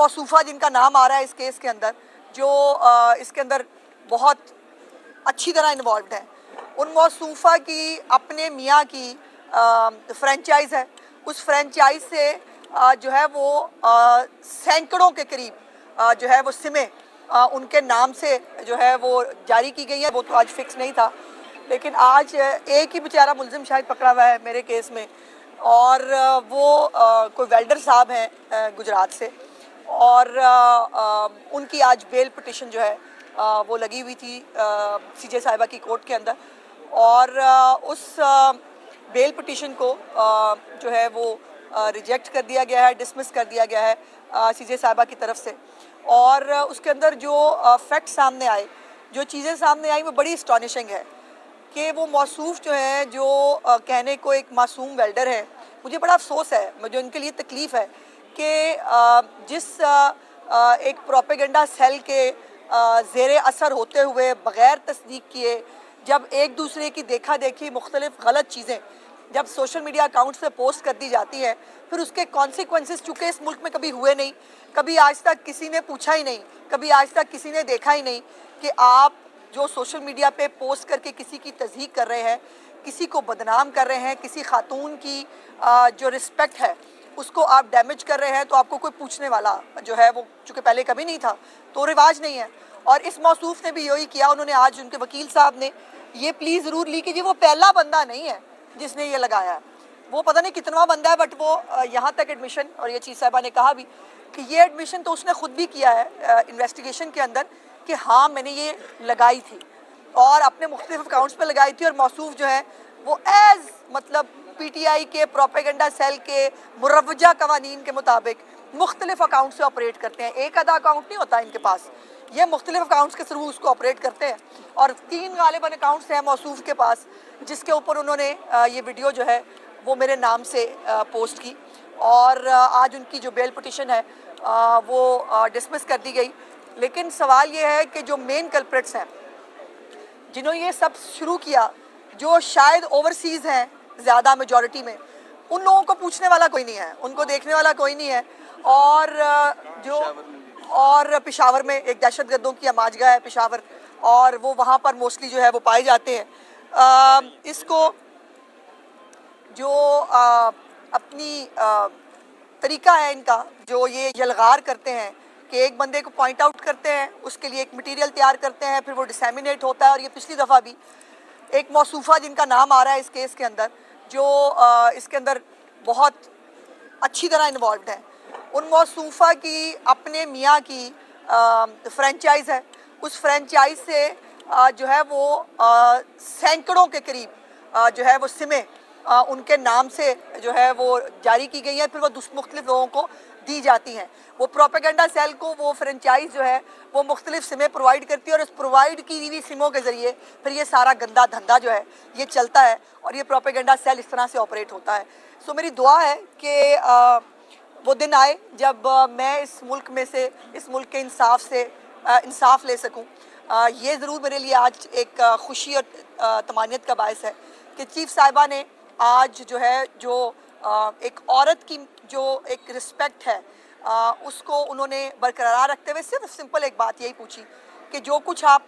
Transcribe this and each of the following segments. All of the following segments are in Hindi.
मौसूफ़ा जिनका नाम आ रहा है इस केस के अंदर, जो इसके अंदर बहुत अच्छी तरह इन्वॉल्व हैं, उन मौसूफ़ा की अपने मियाँ की फ्रेंचाइज़ है। उस फ्रेंचाइज़ से जो है वो सैकड़ों के करीब जो है वो सिमें उनके नाम से जो है वो जारी की गई है। वो तो आज फिक्स नहीं था, लेकिन आज एक ही बेचारा मुलजिम शायद पकड़ा हुआ है मेरे केस में, और वो कोई वेल्डर साहब हैं गुजरात से, और उनकी आज बेल पिटिशन जो है वो लगी हुई थी सीजे साहिबा की कोर्ट के अंदर, और उस बेल पिटिशन को जो है वो रिजेक्ट कर दिया गया है, डिसमिस कर दिया गया है सीजे साहिबा की तरफ से। और उसके अंदर जो फैक्ट सामने आए, जो चीज़ें सामने आई, वो बड़ी अस्टॉनिशिंग है कि वो मौसूफ़ जो है, जो कहने को एक मासूम वेल्डर है, मुझे बड़ा अफसोस है, मुझे उनके लिए तकलीफ़ है कि जिस एक प्रोपेगेंडा सेल के ज़ेरे असर होते हुए बग़ैर तस्दीक किए जब एक दूसरे की देखा देखी मुख्तलिफ़ गलत चीज़ें जब सोशल मीडिया अकाउंट्स पे पोस्ट कर दी जाती हैं, फिर उसके कॉन्सिक्वेंसेस चूँकि इस मुल्क में कभी हुए नहीं, कभी आज तक किसी ने पूछा ही नहीं, कभी आज तक किसी ने देखा ही नहीं कि आप जो सोशल मीडिया पे पोस्ट करके किसी की तज़हीक कर रहे हैं, किसी को बदनाम कर रहे हैं, किसी खातून की जो रिस्पेक्ट है उसको आप डैमेज कर रहे हैं, तो आपको कोई पूछने वाला जो है वो चूँकि पहले कभी नहीं था तो रिवाज नहीं है। और इस मौसूफ़ ने भी यही किया। उन्होंने आज उनके वकील साहब ने ये प्ली ज़रूर ली कि जी वो पहला बंदा नहीं है जिसने ये लगाया है, वो पता नहीं कितनवा बंदा है, बट वो यहाँ तक एडमिशन, और ये चीज़ साहिबा ने कहा भी कि ये एडमिशन तो उसने ख़ुद भी किया है इन्वेस्टिगेशन के अंदर कि हाँ मैंने ये लगाई थी और अपने मुख्तलिफ अकाउंट्स पे लगाई थी, और मौसूफ़ जो है वो एज़ मतलब PTI के प्रोपेगेंडा सेल के मुरवजा कवानीन के मुताबिक मुख्तलिफ अकाउंट से ऑपरेट करते हैं। एक आधा अकाउंट नहीं होता इनके पास, ये मुख्तलिफ अकाउंट्स के थ्रू उसको ऑपरेट करते हैं, और 3 गालिबन अकाउंट्स हैं मौसूफ़ के पास जिसके ऊपर उन्होंने ये वीडियो जो है वो मेरे नाम से पोस्ट की, और आज उनकी जो बेल पिटिशन है वो डिसमिस कर दी गई। लेकिन सवाल ये है कि जो मेन कल्प्रिट्स हैं जिन्होंने ये सब शुरू किया, जो शायद ओवरसीज़ हैं ज़्यादा मेजॉरिटी में, उन लोगों को पूछने वाला कोई नहीं है, उनको देखने वाला कोई नहीं है। और पेशावर में एक दहशतगर्दों की अमाजगा है पेशावर, और वो वहाँ पर मोस्टली जो है वो पाए जाते हैं। इसको जो अपनी तरीका है इनका, जो ये यलगार करते हैं कि एक बंदे को पॉइंट आउट करते हैं, उसके लिए एक मटेरियल तैयार करते हैं, फिर वो डिसेमिनेट होता है। और ये पिछली दफ़ा भी एक मौसूफ़ा जिनका नाम आ रहा है इस केस के अंदर, जो इसके अंदर बहुत अच्छी तरह इन्वॉल्व हैं, उन मौसूफ़ा की अपने मियाँ की फ्रेंचाइज़ है। उस फ्रेंचाइज़ से जो है वो सैकड़ों के करीब जो है वो सिमें उनके नाम से जो है वो जारी की गई हैं, फिर वो मुख्तलिफ लोगों को दी जाती हैं। वो प्रोपेगेंडा सेल को वो फ्रेंचाइज़ जो है वो मुख्तलिफ सिमें प्रोवाइड करती है, और उस प्रोवाइड की हुई सिमों के ज़रिए फिर ये सारा गंदा धंधा जो है ये चलता है, और ये प्रोपेगेंडा सेल इस तरह से ऑपरेट होता है। सो मेरी दुआ है कि वो दिन आए जब मैं इस मुल्क में से, इस मुल्क के इंसाफ से इंसाफ ले सकूं। ये ज़रूर मेरे लिए आज एक खुशी और तमानियत का बायस है कि चीफ़ साहिबा ने आज जो है जो एक औरत की जो एक रिस्पेक्ट है उसको उन्होंने बरकरार रखते हुए सिर्फ सिंपल एक बात यही पूछी कि जो कुछ आप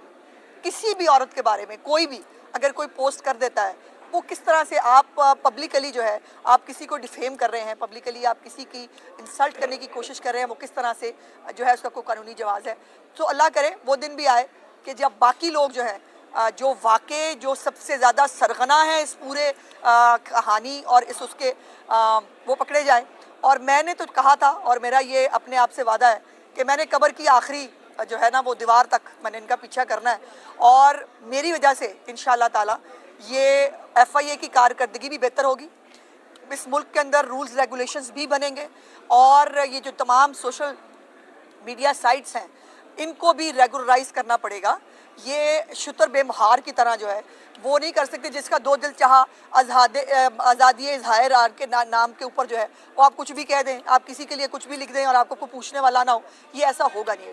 किसी भी औरत के बारे में कोई भी अगर कोई पोस्ट कर देता है, वो किस तरह से आप पब्लिकली जो है आप किसी को डिफेम कर रहे हैं, पब्लिकली आप किसी की इंसल्ट करने की कोशिश कर रहे हैं, वो किस तरह से जो है उसका कोई कानूनी जवाज़ है। तो अल्लाह करे वो दिन भी आए कि जब बाकी लोग जो है जो वाक़ई जो सबसे ज़्यादा सरगना है इस पूरे कहानी और इस उसके वो पकड़े जाएं। और मैंने तो कहा था, और मेरा ये अपने आप से वादा है कि मैंने कब्र की आखिरी जो है ना वो दीवार तक मैंने इनका पीछा करना है, और मेरी वजह से इंशाअल्लाह ताला ये FIA की कारकर्दगी भी बेहतर होगी, इस मुल्क के अंदर रूल्स रेगुलेशंस भी बनेंगे, और ये जो तमाम सोशल मीडिया साइट्स हैं इनको भी रेगुलराइज करना पड़ेगा। ये शुतर बेमहार की तरह जो है वो नहीं कर सकते, जिसका दो दिल चाहा आज़ादी इज़हार के नाम के ऊपर जो है वो आप कुछ भी कह दें, आप किसी के लिए कुछ भी लिख दें और आपको कोई पूछने वाला ना हो, ये ऐसा होगा नहीं।